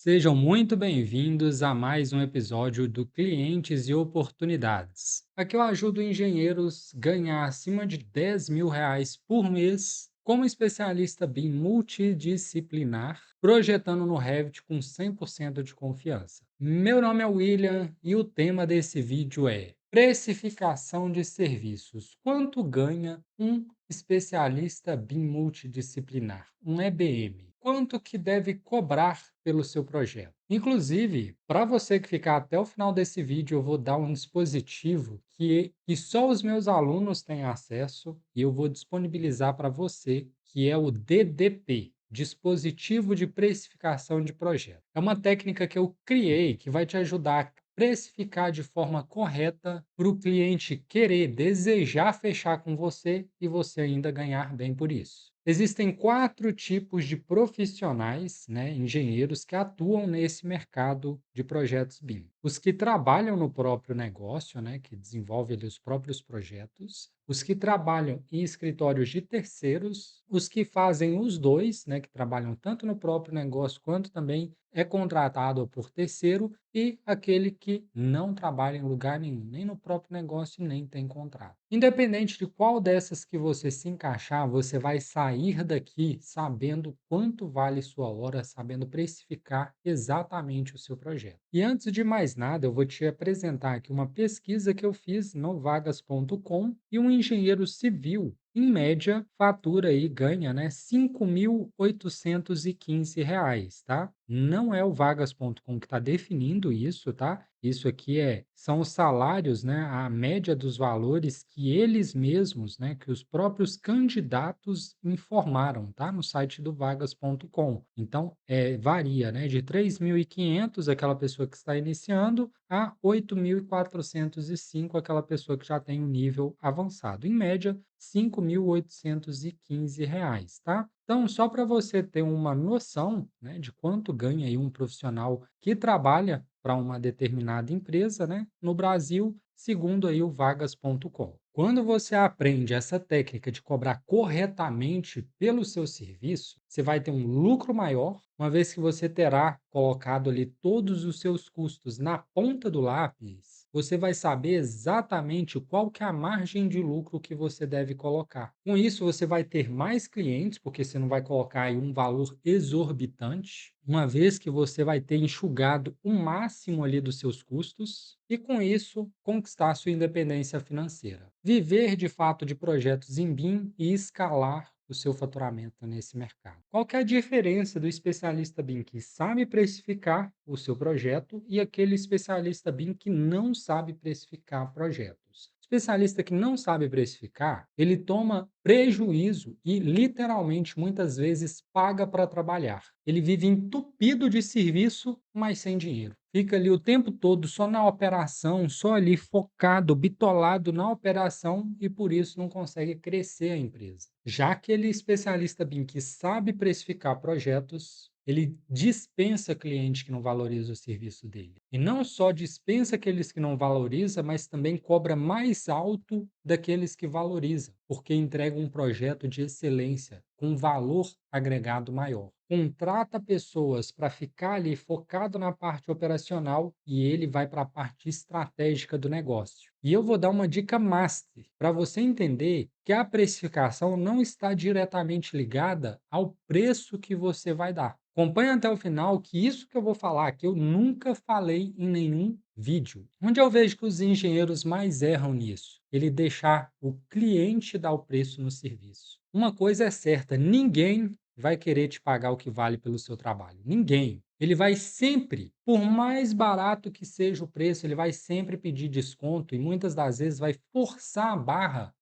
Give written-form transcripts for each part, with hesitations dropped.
Sejam muito bem-vindos a mais um episódio do Clientes e Oportunidades. Aqui eu ajudo engenheiros a ganhar acima de R$ 10.000 por mês como especialista BIM multidisciplinar, projetando no Revit com 100% de confiança. Meu nome é William e o tema desse vídeo é precificação de serviços. Quanto ganha um especialista BIM multidisciplinar, um EBM? Quanto que deve cobrar pelo seu projeto? Inclusive, para você que ficar até o final desse vídeo, eu vou dar um dispositivo que só os meus alunos têm acesso e eu vou disponibilizar para você, que é o DDP, Dispositivo de Precificação de Projeto. É uma técnica que eu criei que vai te ajudar a precificar de forma correta para o cliente querer, desejar fechar com você e você ainda ganhar bem por isso. Existem quatro tipos de profissionais, né, engenheiros que atuam nesse mercado de projetos BIM. Os que trabalham no próprio negócio, né, que desenvolvem ali os próprios projetos, os que trabalham em escritórios de terceiros, os que fazem os dois, né, que trabalham tanto no próprio negócio quanto também é contratado por terceiro, e aquele que não trabalha em lugar nenhum, nem no próprio negócio e nem tem contrato. Independente de qual dessas que você se encaixar, você vai sair daqui sabendo quanto vale sua hora, sabendo precificar exatamente o seu projeto. E antes de mais nada, eu vou te apresentar aqui uma pesquisa que eu fiz no vagas.com e um engenheiro civil em média, fatura aí, ganha, né, R$ 5.815, tá? Não é o vagas.com que está definindo isso, tá? Isso aqui são os salários, né, a média dos valores que eles mesmos, né, que os próprios candidatos informaram, tá? No site do vagas.com. Então, varia, né, de 3.500 aquela pessoa que está iniciando a 8.405 aquela pessoa que já tem um nível avançado. Em média, R$ 5.815, tá? Então, só para você ter uma noção, né, de quanto ganha aí um profissional que trabalha para uma determinada empresa, né, no Brasil, segundo aí o vagas.com. Quando você aprende essa técnica de cobrar corretamente pelo seu serviço, você vai ter um lucro maior, uma vez que você terá colocado ali todos os seus custos na ponta do lápis, você vai saber exatamente qual que é a margem de lucro que você deve colocar. Com isso, você vai ter mais clientes, porque você não vai colocar aí um valor exorbitante, uma vez que você vai ter enxugado o máximo ali dos seus custos e, com isso, conquistar a sua independência financeira. Viver de fato de projetos em BIM e escalar o seu faturamento nesse mercado. Qual que é a diferença do especialista BIM que sabe precificar o seu projeto e aquele especialista BIM que não sabe precificar projetos? O especialista que não sabe precificar, ele toma prejuízo e literalmente muitas vezes paga para trabalhar. Ele vive entupido de serviço, mas sem dinheiro. Fica ali o tempo todo só na operação, só ali focado, bitolado na operação e por isso não consegue crescer a empresa. Já aquele especialista BIM que sabe precificar projetos, ele dispensa cliente que não valoriza o serviço dele. E não só dispensa aqueles que não valoriza, mas também cobra mais alto daqueles que valoriza, porque entrega um projeto de excelência com valor agregado maior. Contrata pessoas para ficar ali focado na parte operacional e ele vai para a parte estratégica do negócio. E eu vou dar uma dica master para você entender que a precificação não está diretamente ligada ao preço que você vai dar. Acompanhe até o final que isso que eu vou falar aqui eu nunca falei em nenhum vídeo. Onde eu vejo que os engenheiros mais erram nisso? Ele deixar o cliente dar o preço no serviço. Uma coisa é certa, ninguém vai querer te pagar o que vale pelo seu trabalho. Ninguém. Ele vai sempre, por mais barato que seja o preço, ele vai sempre pedir desconto e muitas das vezes vai forçar a barra,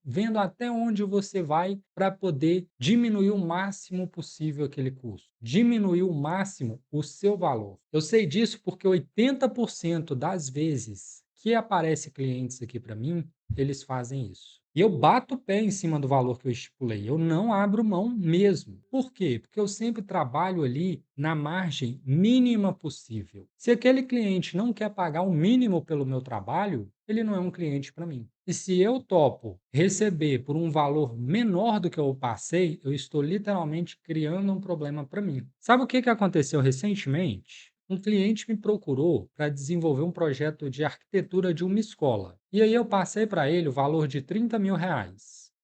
vendo até onde você vai para poder diminuir o máximo possível aquele custo, diminuir o máximo o seu valor. Eu sei disso porque 80% das vezes que aparece clientes aqui para mim, eles fazem isso. E eu bato o pé em cima do valor que eu estipulei. Eu não abro mão mesmo. Por quê? Porque eu sempre trabalho ali na margem mínima possível. Se aquele cliente não quer pagar o mínimo pelo meu trabalho, ele não é um cliente para mim. E se eu topo receber por um valor menor do que eu passei, eu estou literalmente criando um problema para mim. Sabe o que aconteceu recentemente? Um cliente me procurou para desenvolver um projeto de arquitetura de uma escola. E aí eu passei para ele o valor de R$ 30.000.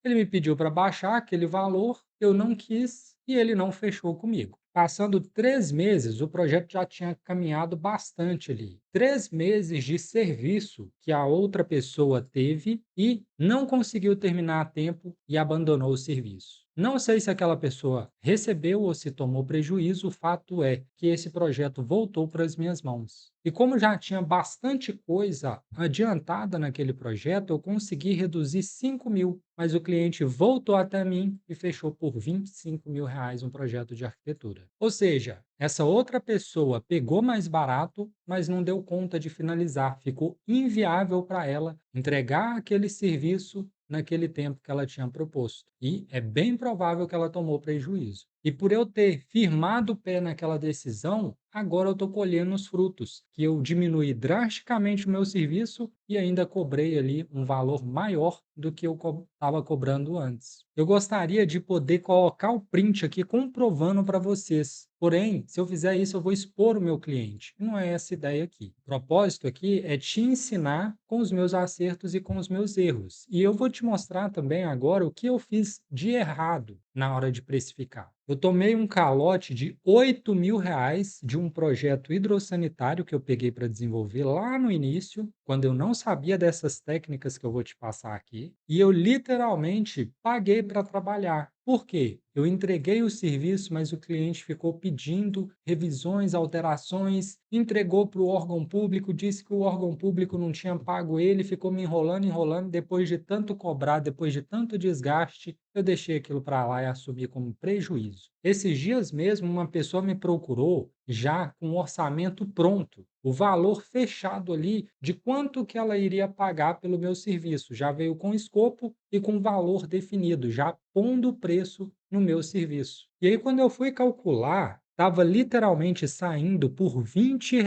Ele me pediu para baixar aquele valor, eu não quis e ele não fechou comigo. Passando 3 meses, o projeto já tinha caminhado bastante ali. 3 meses de serviço que a outra pessoa teve e não conseguiu terminar a tempo e abandonou o serviço. Não sei se aquela pessoa recebeu ou se tomou prejuízo, o fato é que esse projeto voltou para as minhas mãos. E como já tinha bastante coisa adiantada naquele projeto, eu consegui reduzir 5.000, mas o cliente voltou até mim e fechou por R$ 25.000 um projeto de arquitetura. Ou seja, essa outra pessoa pegou mais barato, mas não deu conta de finalizar. Ficou inviável para ela entregar aquele serviço naquele tempo que ela tinha proposto. E é bem provável que ela tomou prejuízo. E por eu ter firmado o pé naquela decisão, agora eu estou colhendo os frutos, que eu diminuí drasticamente o meu serviço e ainda cobrei ali um valor maior do que eu estava cobrando antes. Eu gostaria de poder colocar o print aqui comprovando para vocês. Porém, se eu fizer isso, eu vou expor o meu cliente. E não é essa a ideia aqui. O propósito aqui é te ensinar com os meus acertos e com os meus erros. E eu vou te mostrar também agora o que eu fiz de errado na hora de precificar. Eu tomei um calote de R$ 8.000 de um projeto hidrossanitário que eu peguei para desenvolver lá no início, quando eu não sabia dessas técnicas que eu vou te passar aqui, e eu literalmente paguei para trabalhar. Por quê? Eu entreguei o serviço, mas o cliente ficou pedindo revisões, alterações, entregou para o órgão público, disse que o órgão público não tinha pago ele, ficou me enrolando, enrolando. Depois de tanto cobrar, depois de tanto desgaste, eu deixei aquilo para lá e assumi como prejuízo. Esses dias mesmo, uma pessoa me procurou já com o orçamento pronto, o valor fechado ali de quanto que ela iria pagar pelo meu serviço. Já veio com escopo e com valor definido, já pondo o preço no meu serviço. E aí, quando eu fui calcular, estava literalmente saindo por R$ 20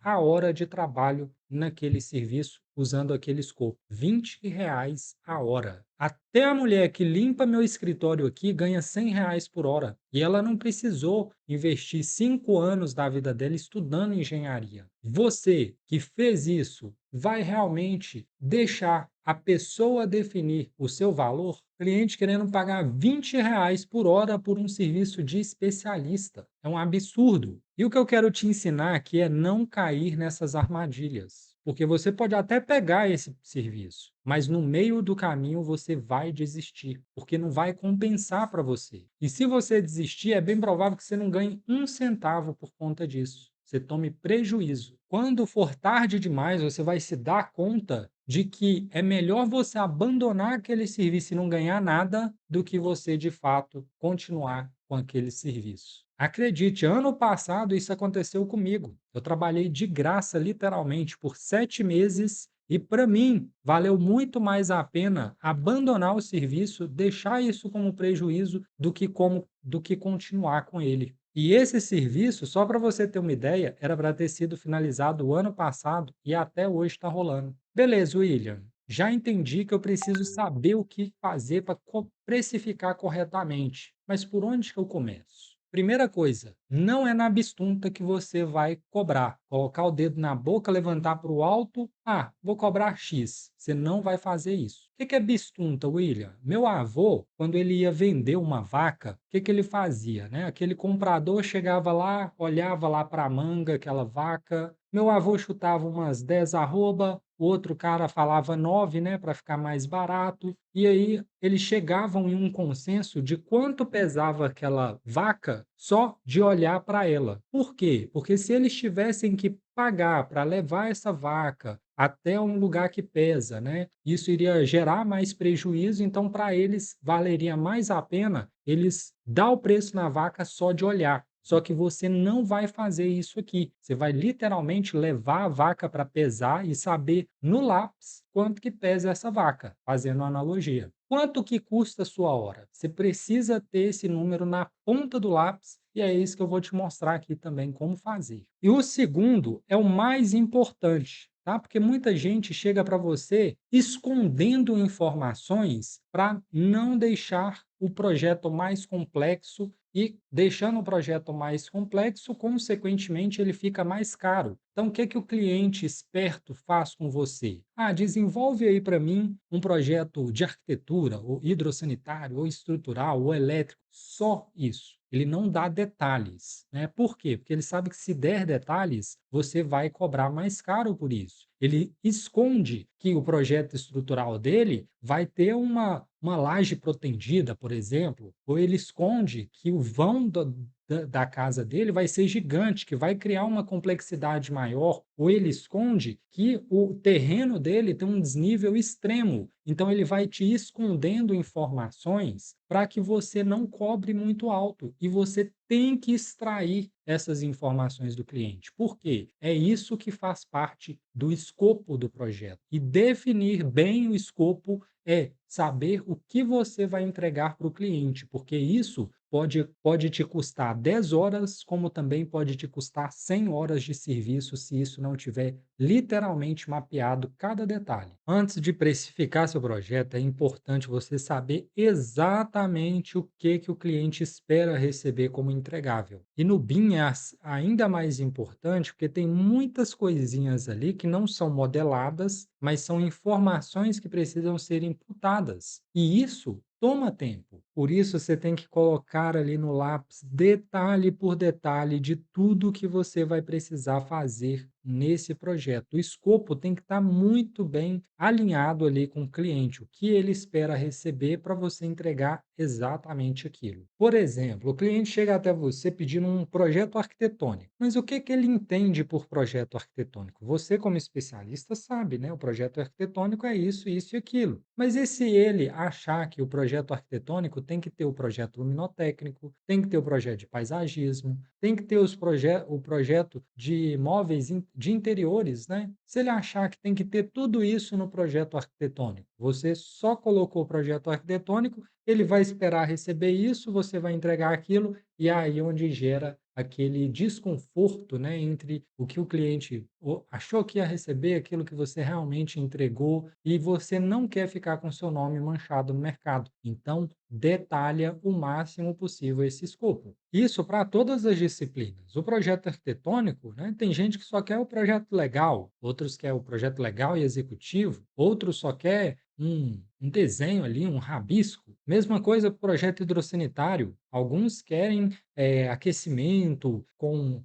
a hora de trabalho naquele serviço, usando aquele escopo. R$ 20 a hora. Até a mulher que limpa meu escritório aqui ganha R$ 100 por hora. E ela não precisou investir 5 anos da vida dela estudando engenharia. Você que fez isso, vai realmente deixar a pessoa definir o seu valor? Cliente querendo pagar R$ 20 por hora por um serviço de especialista. É um absurdo. E o que eu quero te ensinar aqui é não cair nessas armadilhas. Porque você pode até pegar esse serviço, mas no meio do caminho você vai desistir, porque não vai compensar para você. E se você desistir, é bem provável que você não ganhe um centavo por conta disso. Você tome prejuízo. Quando for tarde demais, você vai se dar conta de que é melhor você abandonar aquele serviço e não ganhar nada do que você, de fato, continuar com aquele serviço. Acredite, ano passado isso aconteceu comigo. Eu trabalhei de graça, literalmente, por 7 meses e, para mim, valeu muito mais a pena abandonar o serviço, deixar isso como prejuízo, do que continuar com ele. E esse serviço, só para você ter uma ideia, era para ter sido finalizado o ano passado e até hoje está rolando. Beleza, William. Já entendi que eu preciso saber o que fazer para precificar corretamente. Mas por onde que eu começo? Primeira coisa, não é na bistunta que você vai cobrar. Colocar o dedo na boca, levantar para o alto. Ah, vou cobrar X. Você não vai fazer isso. O que é bistunta, William? Meu avô, quando ele ia vender uma vaca, o que ele fazia, né? Aquele comprador chegava lá, olhava lá para a manga, aquela vaca. Meu avô chutava umas 10 arroba, o outro cara falava 9, né, para ficar mais barato. E aí eles chegavam em um consenso de quanto pesava aquela vaca só de olhar para ela. Por quê? Porque se eles tivessem que pagar para levar essa vaca até um lugar que pesa, né, isso iria gerar mais prejuízo, então para eles valeria mais a pena eles dar o preço na vaca só de olhar. Só que você não vai fazer isso aqui. Você vai literalmente levar a vaca para pesar e saber no lápis quanto que pesa essa vaca, fazendo uma analogia. Quanto que custa a sua hora? Você precisa ter esse número na ponta do lápis e é isso que eu vou te mostrar aqui também como fazer. E o segundo é o mais importante, tá? Porque muita gente chega para você escondendo informações para não deixar o projeto mais complexo e deixando o projeto mais complexo, consequentemente, ele fica mais caro. Então, o que que o cliente esperto faz com você? Ah, desenvolve aí para mim um projeto de arquitetura, ou hidrossanitário, ou estrutural, ou elétrico, só isso. Ele não dá detalhes, né? Por quê? Porque ele sabe que se der detalhes, você vai cobrar mais caro por isso. Ele esconde que o projeto estrutural dele vai ter uma laje protegida, por exemplo, ou ele esconde que o vão da casa dele vai ser gigante, que vai criar uma complexidade maior, ou ele esconde que o terreno dele tem um desnível extremo. Então, ele vai te escondendo informações para que você não cobre muito alto e você tem que extrair essas informações do cliente. Por quê? É isso que faz parte do escopo do projeto. E definir bem o escopo é saber o que você vai entregar para o cliente, porque isso pode te custar 10 horas, como também pode te custar 100 horas de serviço, se isso não tiver literalmente mapeado cada detalhe. Antes de precificar seu projeto, é importante você saber exatamente o que o cliente espera receber como entregável. E no BIM é ainda mais importante, porque tem muitas coisinhas ali que não são modeladas, mas são informações que precisam ser imputadas. E isso toma tempo. Por isso, você tem que colocar ali no lápis, detalhe por detalhe, de tudo que você vai precisar fazer nesse projeto. O escopo tem que estar muito bem alinhado ali com o cliente, o que ele espera receber para você entregar exatamente aquilo. Por exemplo, o cliente chega até você pedindo um projeto arquitetônico, mas o que que ele entende por projeto arquitetônico? Você, como especialista, sabe, né? O projeto arquitetônico é isso e aquilo. Mas e se ele achar que o projeto arquitetônico tem que ter o projeto luminotécnico, tem que ter o projeto de paisagismo, tem que ter o projeto de móveis de interiores, né? Se ele achar que tem que ter tudo isso no projeto arquitetônico, você só colocou o projeto arquitetônico, ele vai esperar receber isso, você vai entregar aquilo, e é aí onde gera aquele desconforto, né, entre o que o cliente achou que ia receber, aquilo que você realmente entregou, e você não quer ficar com seu nome manchado no mercado. Então, detalha o máximo possível esse escopo. Isso para todas as disciplinas. O projeto arquitetônico, né, tem gente que só quer o projeto legal, outros quer o projeto legal e executivo, outros só quer um desenho ali, um rabisco. Mesma coisa para o projeto hidrossanitário. Alguns querem aquecimento com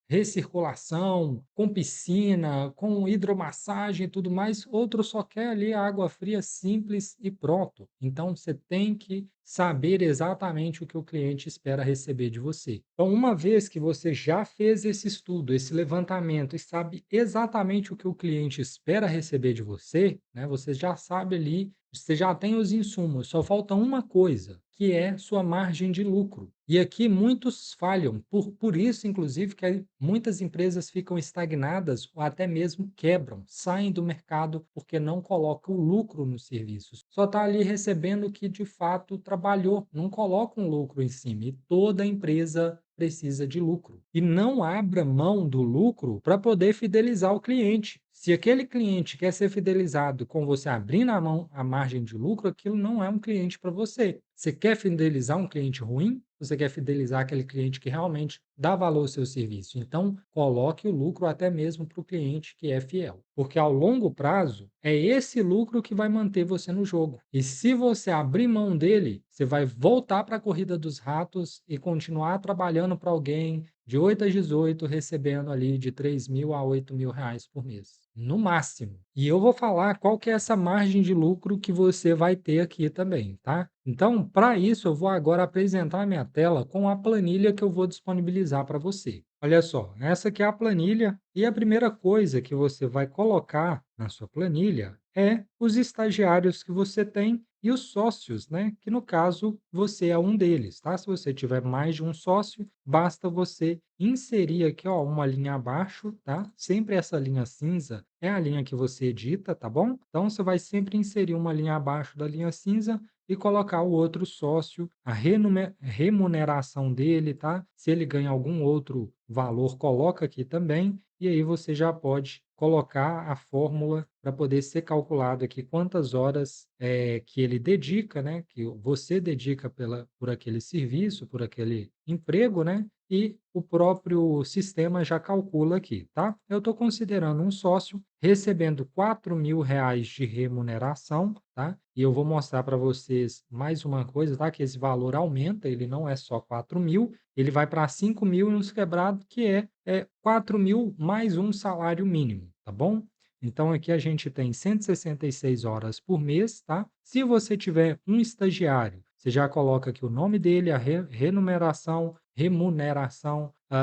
recirculação, com piscina, com hidromassagem e tudo mais. Outro só quer ali a água fria simples e pronto. Então, você tem que saber exatamente o que o cliente espera receber de você. Então, uma vez que você já fez esse estudo, esse levantamento e sabe exatamente o que o cliente espera receber de você, né, você já sabe ali, você já tem os insumos, só falta uma coisa, que é sua margem de lucro. E aqui muitos falham, por isso, inclusive, que muitas empresas ficam estagnadas ou até mesmo quebram, saem do mercado porque não colocam lucro nos serviços. Só está ali recebendo o que de fato trabalhou, não coloca um lucro em cima. E toda empresa precisa de lucro. E não abra mão do lucro para poder fidelizar o cliente. Se aquele cliente quer ser fidelizado com você abrindo a mão a margem de lucro, aquilo não é um cliente para você. Você quer fidelizar um cliente ruim? Você quer fidelizar aquele cliente que realmente dá valor ao seu serviço? Então, coloque o lucro até mesmo para o cliente que é fiel. Porque ao longo prazo, é esse lucro que vai manter você no jogo. E se você abrir mão dele, você vai voltar para a corrida dos ratos e continuar trabalhando para alguém de 8 às 18, recebendo ali de 3.000 a 8.000 reais por mês, no máximo. E eu vou falar qual que é essa margem de lucro que você vai ter aqui também, tá? Então, para isso, eu vou agora apresentar a minha tela com a planilha que eu vou disponibilizar para você. Olha só, essa aqui é a planilha e a primeira coisa que você vai colocar na sua planilha é os estagiários que você tem e os sócios, né? Que no caso você é um deles, tá? Se você tiver mais de um sócio, basta você inserir aqui, ó, uma linha abaixo, tá? Sempre essa linha cinza é a linha que você edita, tá bom? Então você vai sempre inserir uma linha abaixo da linha cinza e colocar o outro sócio, a remuneração dele, tá? Se ele ganha algum outro valor, coloca aqui também, e aí você já pode colocar a fórmula para poder ser calculado aqui quantas horas que ele dedica, né? Que você dedica por aquele serviço, por aquele emprego, né? E o próprio sistema já calcula aqui, tá? Eu estou considerando um sócio recebendo R$ 4.000 de remuneração, tá? E eu vou mostrar para vocês mais uma coisa, tá? Que esse valor aumenta, ele não é só 4.000, ele vai para 5.000 e uns quebrados, que é 4.000 mais um salário mínimo, tá bom? Então, aqui a gente tem 166 horas por mês, tá? Se você tiver um estagiário, você já coloca aqui o nome dele, a remuneração,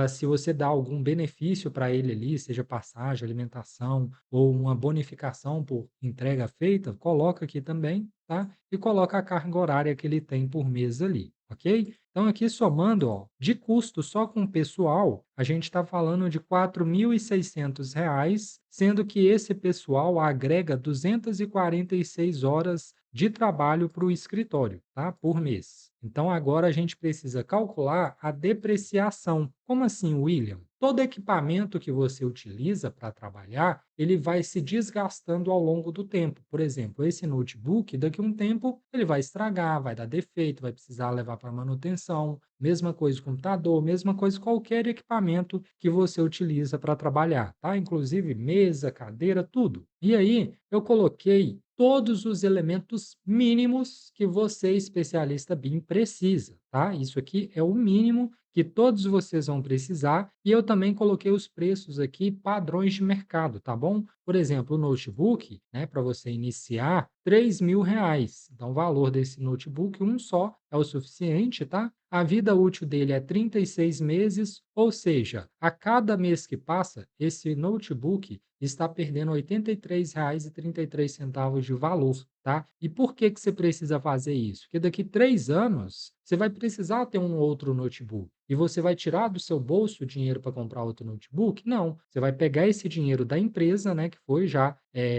se você dá algum benefício para ele ali, seja passagem, alimentação ou uma bonificação por entrega feita, coloca aqui também, tá? E coloca a carga horária que ele tem por mês ali, ok? Então, aqui somando, ó, de custo só com o pessoal, a gente está falando de R$ 4.600, sendo que esse pessoal agrega 246 horas de trabalho para o escritório, tá? Por mês. Então, agora a gente precisa calcular a depreciação. Como assim, William? Todo equipamento que você utiliza para trabalhar, ele vai se desgastando ao longo do tempo. Por exemplo, esse notebook, daqui a um tempo, ele vai estragar, vai dar defeito, vai precisar levar para manutenção. Mesma coisa o computador, mesma coisa qualquer equipamento que você utiliza para trabalhar, tá? Inclusive mesa, cadeira, tudo. E aí, eu coloquei todos os elementos mínimos que você, especialista BIM, precisa, tá? Isso aqui é o mínimo que todos vocês vão precisar, e eu também coloquei os preços aqui, padrões de mercado, tá bom? Por exemplo, o notebook, né, para você iniciar, R$ 3.000. Então, o valor desse notebook, um só, é o suficiente, tá? A vida útil dele é 36 meses, ou seja, a cada mês que passa, esse notebook está perdendo R$ 83,33 de valor, tá? E por que que você precisa fazer isso? Porque daqui 3 anos, você vai precisar ter um outro notebook. E você vai tirar do seu bolso o dinheiro para comprar outro notebook? Não. Você vai pegar esse dinheiro da empresa, né, que foi já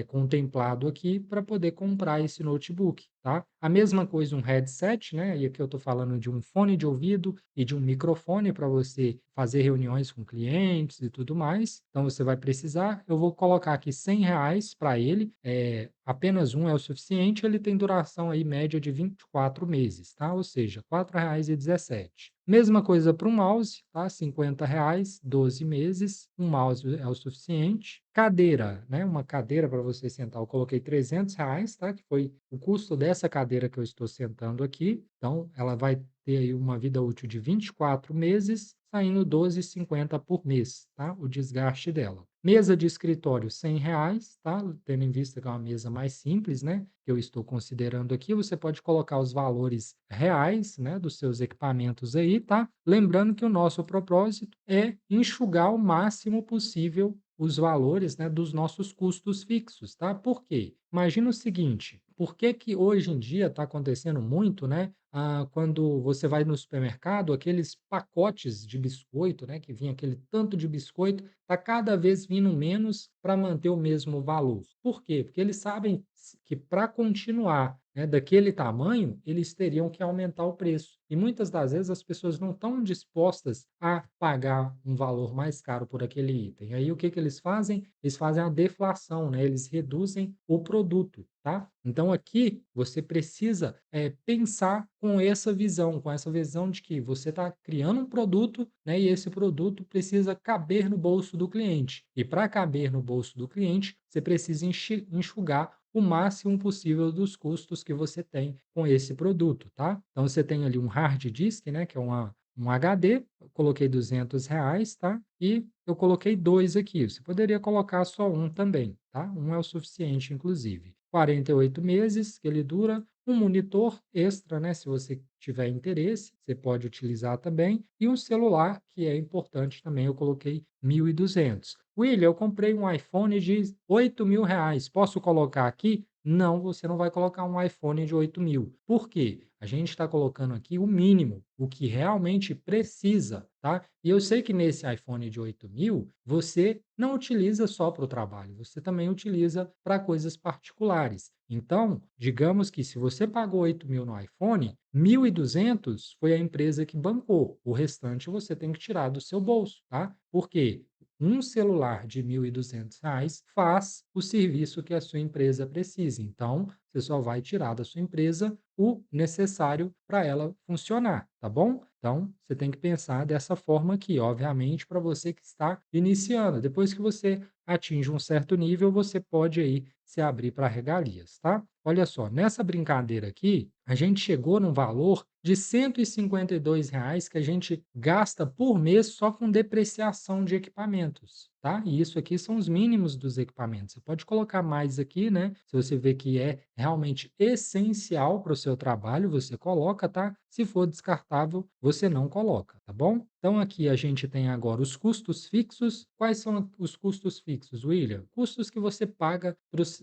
contemplado aqui, para poder comprar esse notebook, tá? A mesma coisa um headset, né? E aqui eu estou falando de um fone de ouvido e de um microfone para você fazer reuniões com clientes e tudo mais. Então você vai precisar. Eu vou colocar aqui R$ 100 para ele. Apenas um é o suficiente. Ele tem duração aí média de 24 meses, tá? Ou seja, R$ 4,17. Mesma coisa para um mouse, tá? R$ 50, 12 meses. Um mouse é o suficiente. Cadeira, né? Uma cadeira para você sentar. Eu coloquei R$ 300, tá? Que foi o custo dessa cadeira que eu estou sentando aqui. Então, ela vai ter aí uma vida útil de 24 meses, saindo 12,50 por mês, tá? O desgaste dela. Mesa de escritório, R$ 100, tá? Tendo em vista que é uma mesa mais simples, né? Que eu estou considerando aqui, você pode colocar os valores reais, né? Dos seus equipamentos aí, tá? Lembrando que o nosso propósito é enxugar o máximo possível os valores, né, dos nossos custos fixos, tá? Por quê? Imagina o seguinte, por que que hoje em dia está acontecendo muito, né? Quando você vai no supermercado, aqueles pacotes de biscoito, né, que vinha aquele tanto de biscoito, está cada vez vindo menos para manter o mesmo valor. Por quê? Porque eles sabem que para continuar, né, daquele tamanho, eles teriam que aumentar o preço. E muitas das vezes as pessoas não estão dispostas a pagar um valor mais caro por aquele item. Aí o que que eles fazem? Eles fazem a deflação, né? Eles reduzem o produto, tá? Então aqui você precisa pensar com essa visão de que você está criando um produto, né? E esse produto precisa caber no bolso do cliente. E para caber no bolso do cliente, você precisa enxugar o máximo possível dos custos que você tem com esse produto, tá? Então você tem ali um hard disk, né, que é um HD, eu coloquei R$ 200, tá? E eu coloquei dois aqui. Você poderia colocar só um também, tá? Um é o suficiente, inclusive. 48 meses que ele dura, um monitor extra, né? Se você tiver interesse, você pode utilizar também. E um celular, que é importante também, eu coloquei 1.200. William, eu comprei um iPhone de R$ 8.000. Posso colocar aqui? Não, você não vai colocar um iPhone de 8.000. Por quê? A gente está colocando aqui o mínimo, o que realmente precisa, tá? E eu sei que nesse iPhone de 8.000 você não utiliza só para o trabalho, você também utiliza para coisas particulares. Então, digamos que se você pagou 8.000 no iPhone, 1.200 foi a empresa que bancou, o restante você tem que tirar do seu bolso, tá? Por quê? Um celular de R$ 1.200 faz o serviço que a sua empresa precisa. Então, você só vai tirar da sua empresa o necessário para ela funcionar, tá bom? Então, você tem que pensar dessa forma aqui, obviamente, para você que está iniciando. Depois que você atinge um certo nível, você pode aí se abrir para regalias, tá? Olha só, nessa brincadeira aqui, a gente chegou num valor de R$ 152 que a gente gasta por mês só com depreciação de equipamentos, tá? E isso aqui são os mínimos dos equipamentos. Você pode colocar mais aqui, né? Se você vê que é realmente essencial para o seu trabalho, você coloca, tá? Se for descartável, você não coloca, tá bom? Então aqui a gente tem agora os custos fixos. Quais são os custos fixos, William? Custos que você paga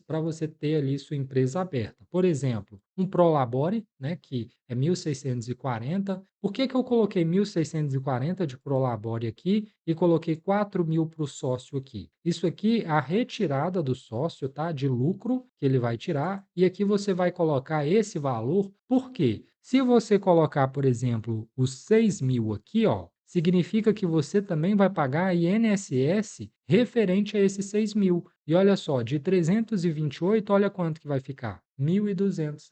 para você ter ali sua empresa aberta. Por exemplo, um Prolabore, né, que é 1.640. Por que que eu coloquei 1.640 de Prolabore aqui e coloquei 4.000 para o sócio aqui? Isso aqui é a retirada do sócio, tá? De lucro que ele vai tirar. E aqui você vai colocar esse valor. Por quê? Se você colocar, por exemplo, os 6.000 aqui, ó, significa que você também vai pagar INSS referente a esses 6.000. E olha só, de 328, olha quanto que vai ficar. R$ 1.200,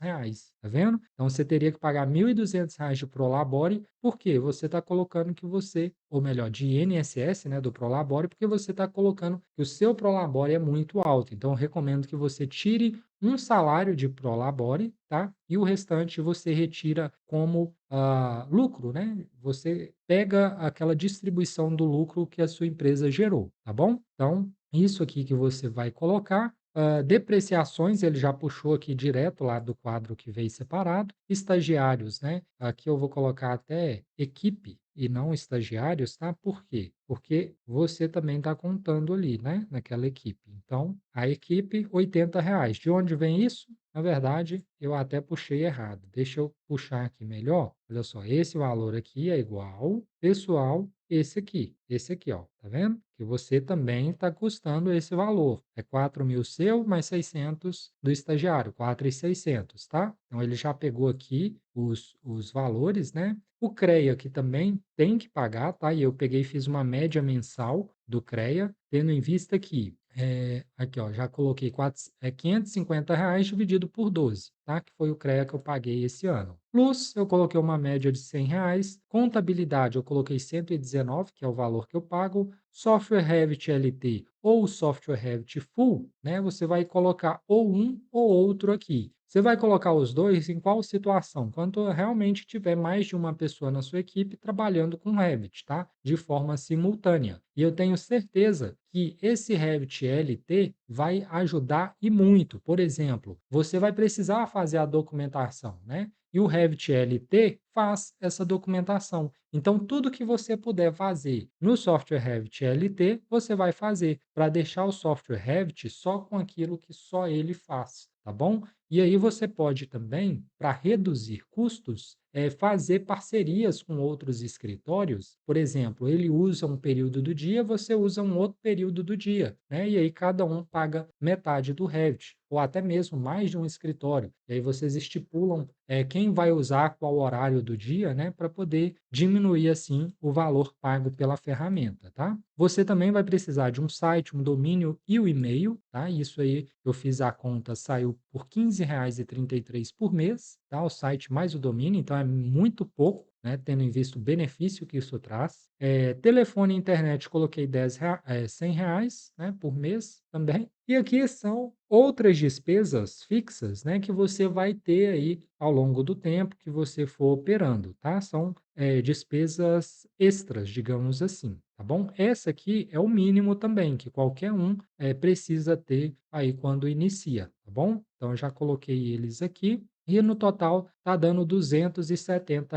tá vendo? Então você teria que pagar R$ 1.200 de Prolabore, porque você está colocando que você, ou melhor, de INSS, né, do Prolabore, porque você está colocando que o seu Prolabore é muito alto. Então eu recomendo que você tire um salário de Prolabore, tá? E o restante você retira como lucro, né? Você pega aquela distribuição do lucro que a sua empresa gerou, tá bom? Então, isso aqui que você vai colocar. Depreciações, ele já puxou aqui direto lá do quadro que veio separado. Estagiários, né? Aqui eu vou colocar até equipe e não estagiários, tá? Por quê? Porque você também está contando ali, né? Naquela equipe. Então, a equipe, R$ 80. De onde vem isso? Na verdade, eu até puxei errado. Deixa eu puxar aqui melhor. Olha só, esse valor aqui é igual, pessoal, esse aqui, ó, tá vendo? Que você também está custando esse valor. É 4.000 seu, mais 600 do estagiário, 4.600, tá? Então, ele já pegou aqui os valores, né? O CREA que também tem que pagar, tá? E eu peguei e fiz uma média mensal do CREA, tendo em vista que aqui, ó, já coloquei R$ 550 dividido por 12, tá? Que foi o CREA que eu paguei esse ano. Plus, eu coloquei uma média de R$ 100. Contabilidade, eu coloquei 119, que é o valor que eu pago. Software Revit LT ou software Revit Full, né? Você vai colocar ou um ou outro aqui. Você vai colocar os dois em qual situação? Quando realmente tiver mais de uma pessoa na sua equipe trabalhando com Revit, tá? De forma simultânea. E eu tenho certeza que esse Revit LT vai ajudar e muito. Por exemplo, você vai precisar fazer a documentação, né? E o Revit LT faz essa documentação. Então, tudo que você puder fazer no software Revit LT, você vai fazer para deixar o software Revit só com aquilo que só ele faz, tá bom? E aí você pode também, para reduzir custos, fazer parcerias com outros escritórios. Por exemplo, ele usa um período do dia, você usa um outro período do dia, né? E aí cada um paga metade do Revit, ou até mesmo mais de um escritório. E aí vocês estipulam quem vai usar qual horário do dia, né? Para poder diminuir assim o valor pago pela ferramenta, tá? Você também vai precisar de um site, um domínio e o e-mail, tá? Isso aí eu fiz a conta, saiu por R$ 15,33 por mês, tá? O site mais o domínio, então é muito pouco, né? Tendo em vista o benefício que isso traz. Telefone e internet, coloquei R$ 100, né? Por mês também. E aqui são outras despesas fixas, né? Que você vai ter aí ao longo do tempo que você for operando, tá? São despesas extras, digamos assim, tá bom? Essa aqui é o mínimo também, que qualquer um precisa ter aí quando inicia, tá bom? Então, eu já coloquei eles aqui e no total tá dando R$ 270.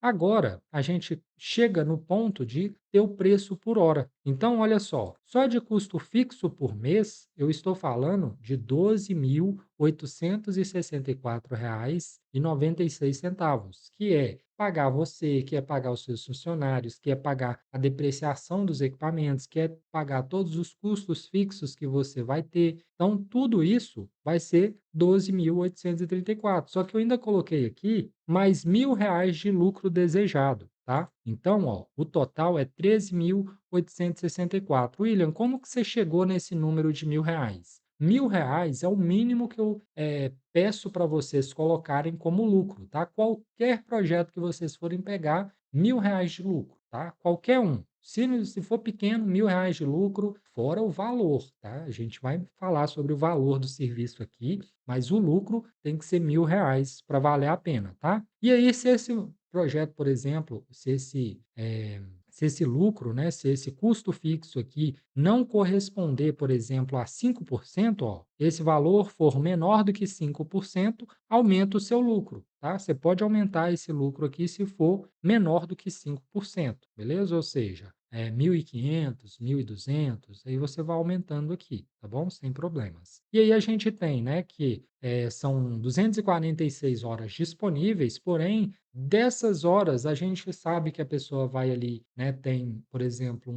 Agora, a gente chega no ponto de ter o preço por hora. Então, olha só de custo fixo por mês, eu estou falando de R$ 12.864,96, que é pagar você, que é pagar os seus funcionários, que é pagar a depreciação dos equipamentos, que é pagar todos os custos fixos que você vai ter. Então, tudo isso vai ser 12.834. Só que eu ainda coloquei aqui mais R$ 1.000 de lucro desejado, tá? Então, ó, o total é 13.864. William, como que você chegou nesse número de R$ 1.000? R$ 1.000 é o mínimo que eu peço para vocês colocarem como lucro, tá? Qualquer projeto que vocês forem pegar, R$ 1.000 de lucro, tá? Qualquer um. Se for pequeno, R$ 1.000 de lucro, fora o valor, tá? A gente vai falar sobre o valor do serviço aqui, mas o lucro tem que ser R$ 1.000 para valer a pena, tá? E aí, se esse projeto, por exemplo, se esse lucro, né, se esse custo fixo aqui não corresponder, por exemplo, a 5%, ó, esse valor for menor do que 5%, aumenta o seu lucro, tá? Você pode aumentar esse lucro aqui se for menor do que 5%, beleza? Ou seja, 1.500, 1.200, aí você vai aumentando aqui, tá bom? Sem problemas. E aí a gente tem, né, que são 246 horas disponíveis, porém, dessas horas a gente sabe que a pessoa vai ali, né, tem, por exemplo,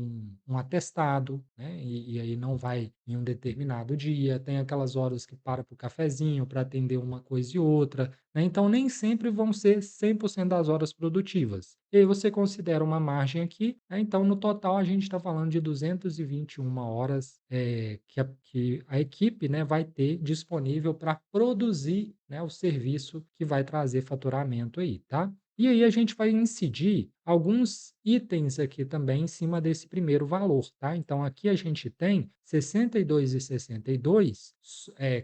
um atestado, né, e aí não vai em um determinado dia, tem aquelas horas que para para o cafezinho, para atender uma coisa e outra, né, então nem sempre vão ser 100% das horas produtivas. E aí você considera uma margem aqui, né, então no total a gente está falando de 221 horas que a equipe, né, vai ter disponível para produzir, né, o serviço que vai trazer faturamento aí, tá? E aí a gente vai incidir alguns itens aqui também em cima desse primeiro valor, tá? Então aqui a gente tem 62,62,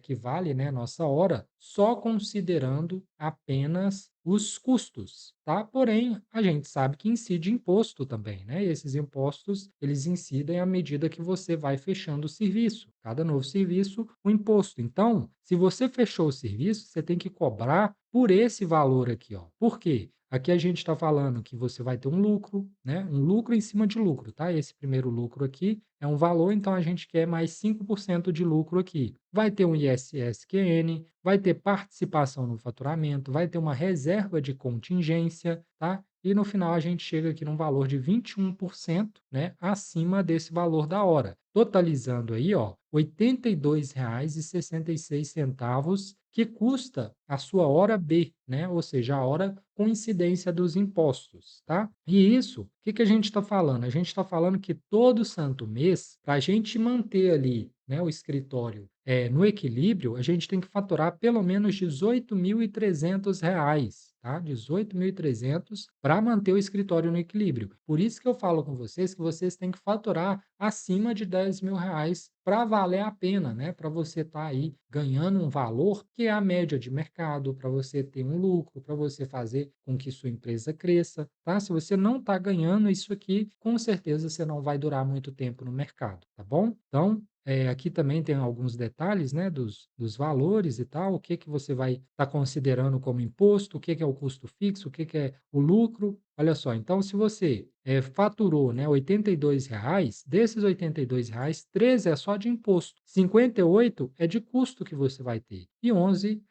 que vale, né, nossa hora, só considerando apenas os custos, tá? Porém, a gente sabe que incide imposto também, né? E esses impostos, eles incidem à medida que você vai fechando o serviço. Cada novo serviço, o imposto. Então, se você fechou o serviço, você tem que cobrar por esse valor aqui, ó. Por quê? Aqui a gente está falando que você vai ter um lucro, né? Um lucro em cima de lucro, tá? Esse primeiro lucro aqui é um valor, então a gente quer mais 5% de lucro aqui. Vai ter um ISSQN, vai ter participação no faturamento, vai ter uma reserva de contingência, tá? E no final a gente chega aqui num valor de 21%, né, acima desse valor da hora, totalizando aí, ó, R$ 82,66 que custa a sua hora B, né? Ou seja, a hora com incidência dos impostos, tá? E isso, o que que a gente está falando? A gente está falando que todo santo mês, para a gente manter ali, né, o escritório no equilíbrio, a gente tem que faturar pelo menos R$ 18.300, tá? 18.300 para manter o escritório no equilíbrio. Por isso que eu falo com vocês que vocês têm que faturar acima de R$ 10.000 para valer a pena, né? Para você estar aí ganhando um valor que é a média de mercado, para você ter um lucro, para você fazer com que sua empresa cresça, tá? Se você não está ganhando isso aqui, com certeza você não vai durar muito tempo no mercado, tá bom? Então, aqui também tem alguns detalhes, né, dos valores e tal, o que que você vai estar considerando como imposto, o que que é o custo fixo, o que que é o lucro. Olha só, então se você faturou, né, R$ 82, desses R$ 82, 13 é só de imposto, 58 é de custo que você vai ter e R$ 11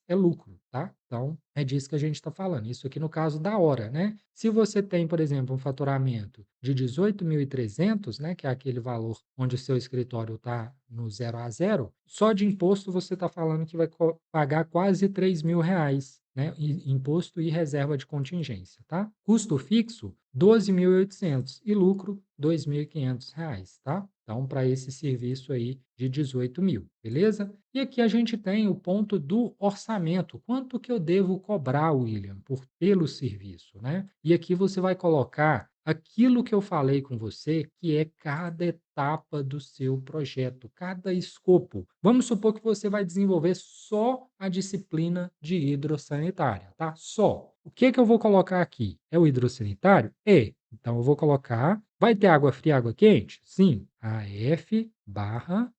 é lucro, tá? Então, é disso que a gente está falando. Isso aqui no caso da hora, né? Se você tem, por exemplo, um faturamento de 18.300, né, que é aquele valor onde o seu escritório está no 0 a 0, só de imposto você está falando que vai pagar quase R$ 3.000, né, imposto e reserva de contingência, tá? Custo fixo, 12.800 e lucro, R$ 2.500, tá? Então, para esse serviço aí de 18 mil, beleza? E aqui a gente tem o ponto do orçamento. Quanto que eu devo cobrar, William, pelo serviço, né? E aqui você vai colocar aquilo que eu falei com você, que é cada etapa do seu projeto, cada escopo. Vamos supor que você vai desenvolver só a disciplina de hidrossanitária, tá? Só. O que que eu vou colocar aqui? É o hidrossanitário? É. Então eu vou colocar. Vai ter água fria, água quente? Sim. AF barra,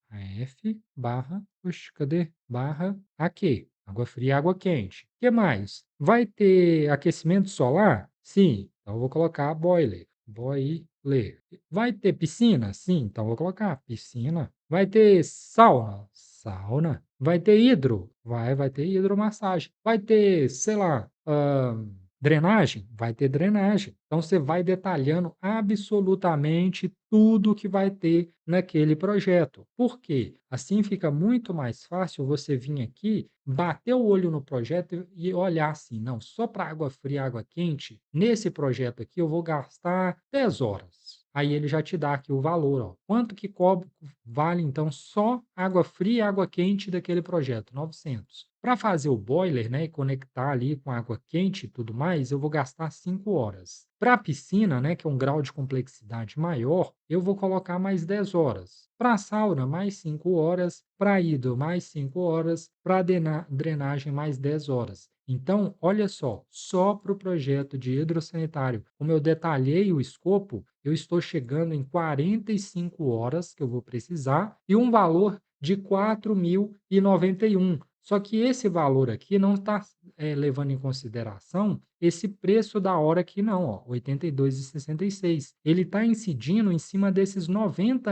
oxe, cadê? Barra AQ. Água fria, água quente. O que mais? Vai ter aquecimento solar? Sim, então eu vou colocar boiler, boiler. Vai ter piscina? Sim, então eu vou colocar piscina. Vai ter sauna? Sauna. Vai ter hidro? Vai ter hidromassagem. Vai ter, sei lá, drenagem? Vai ter drenagem. Então você vai detalhando absolutamente tudo que vai ter naquele projeto. Por quê? Assim fica muito mais fácil você vir aqui, bater o olho no projeto e olhar assim, não, só para água fria e água quente, nesse projeto aqui eu vou gastar 10 horas. Aí ele já te dá aqui o valor, ó. Quanto que vale então só água fria e água quente daquele projeto? 900. Para fazer o boiler, né, e conectar ali com água quente e tudo mais, eu vou gastar 5 horas. Para a piscina, né, que é um grau de complexidade maior, eu vou colocar mais 10 horas. Para a sauna, mais 5 horas. Para hidro, mais 5 horas. Para drenagem, mais 10 horas. Então, olha só para o projeto de hidrossanitário, como eu detalhei o escopo, eu estou chegando em 45 horas que eu vou precisar e um valor de 4.091. Só que esse valor aqui não está levando em consideração esse preço da hora aqui não, ó, R$ 82,66. Ele está incidindo em cima desses R$ 90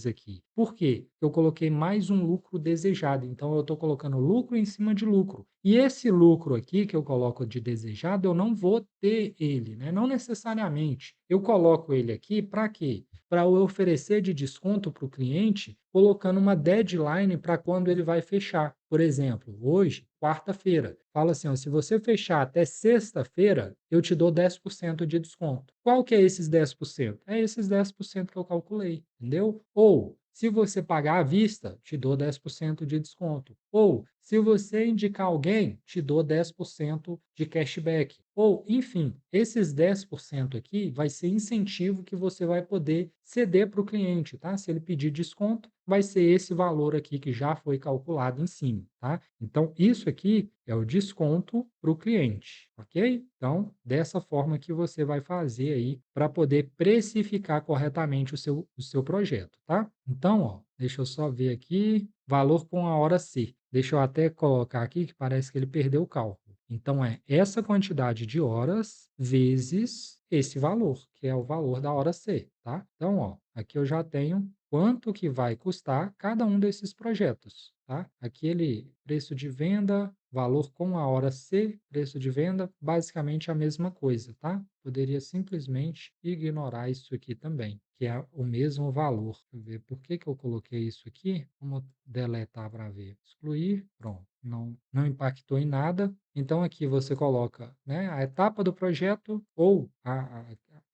aqui. Por quê? Eu coloquei mais um lucro desejado, então eu estou colocando lucro em cima de lucro. E esse lucro aqui que eu coloco de desejado, eu não vou ter ele, né? Não necessariamente. Eu coloco ele aqui para quê? Para eu oferecer de desconto para o cliente, colocando uma deadline para quando ele vai fechar. Por exemplo, hoje, quarta-feira, fala assim, ó, se você fechar até sexta-feira, eu te dou 10% de desconto. Qual que é esses 10%? É esses 10% que eu calculei, entendeu? Ou, se você pagar à vista, te dou 10% de desconto. Ou, se você indicar alguém, te dou 10% de cashback. Ou, enfim, esses 10% aqui vai ser incentivo que você vai poder ceder para o cliente, tá? Se ele pedir desconto, vai ser esse valor aqui que já foi calculado em cima, tá? Então, isso aqui é o desconto para o cliente, ok? Então, dessa forma que você vai fazer aí para poder precificar corretamente o seu projeto, tá? Então, ó, deixa eu só ver aqui, valor com a hora C. Deixa eu até colocar aqui que parece que ele perdeu o cálculo. Então, é essa quantidade de horas vezes esse valor, que é o valor da hora C, tá? Então, ó, aqui eu já tenho quanto que vai custar cada um desses projetos, tá? Aquele preço de venda, valor com a hora C, preço de venda, basicamente a mesma coisa, tá? Poderia simplesmente ignorar isso aqui também, que é o mesmo valor. Deixa eu ver por que que eu coloquei isso aqui. Vamos deletar para ver. Excluir, pronto. Não impactou em nada. Então, aqui você coloca, né, a etapa do projeto ou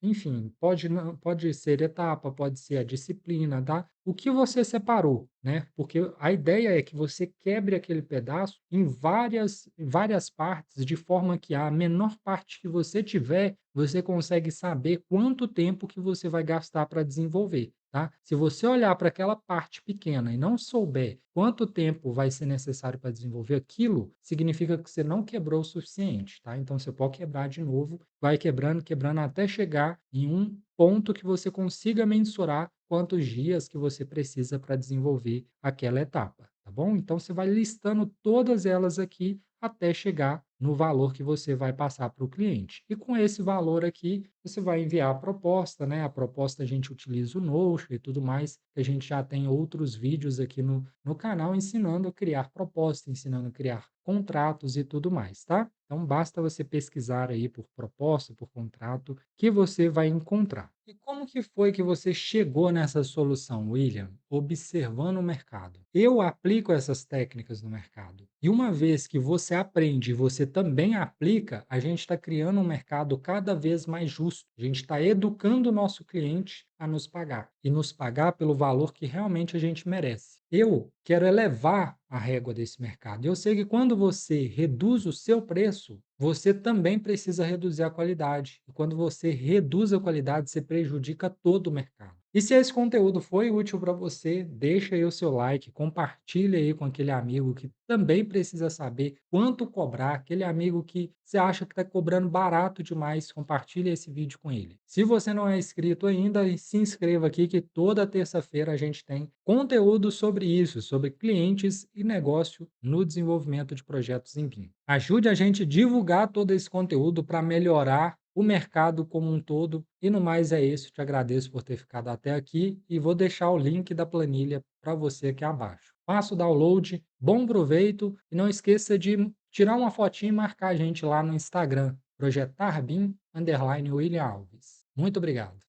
enfim, pode ser etapa, pode ser a disciplina, tá? O que você separou, né? Porque a ideia é que você quebre aquele pedaço em várias partes, de forma que a menor parte que você tiver, você consegue saber quanto tempo que você vai gastar para desenvolver, tá? Se você olhar para aquela parte pequena e não souber quanto tempo vai ser necessário para desenvolver aquilo, significa que você não quebrou o suficiente, tá? Então você pode quebrar de novo, vai quebrando, quebrando até chegar em um ponto que você consiga mensurar quantos dias que você precisa para desenvolver aquela etapa, tá bom? Então você vai listando todas elas aqui até chegar no valor que você vai passar para o cliente. E com esse valor aqui, você vai enviar a proposta, né? A proposta a gente utiliza o Notion e tudo mais, que a gente já tem outros vídeos aqui no canal ensinando a criar proposta, ensinando a criar contratos e tudo mais, tá? Então basta você pesquisar aí por proposta, por contrato, que você vai encontrar. E como que foi que você chegou nessa solução, William? Observando o mercado. Eu aplico essas técnicas no mercado. E uma vez que você aprende e você também aplica, a gente está criando um mercado cada vez mais justo. A gente está educando o nosso cliente a nos pagar e nos pagar pelo valor que realmente a gente merece. Eu quero elevar a régua desse mercado. Eu sei que quando você reduz o seu preço, você também precisa reduzir a qualidade. E quando você reduz a qualidade, você prejudica todo o mercado. E se esse conteúdo foi útil para você, deixa aí o seu like, compartilha aí com aquele amigo que também precisa saber quanto cobrar, aquele amigo que você acha que está cobrando barato demais, compartilha esse vídeo com ele. Se você não é inscrito ainda, se inscreva aqui que toda terça-feira a gente tem conteúdo sobre isso, sobre clientes e negócio no desenvolvimento de projetos em BIM. Ajude a gente a divulgar todo esse conteúdo para melhorar o mercado como um todo. E no mais é isso, te agradeço por ter ficado até aqui e vou deixar o link da planilha para você aqui abaixo. Faça o download, bom proveito e não esqueça de tirar uma fotinha e marcar a gente lá no Instagram, projetarbim_William Alves. Muito obrigado.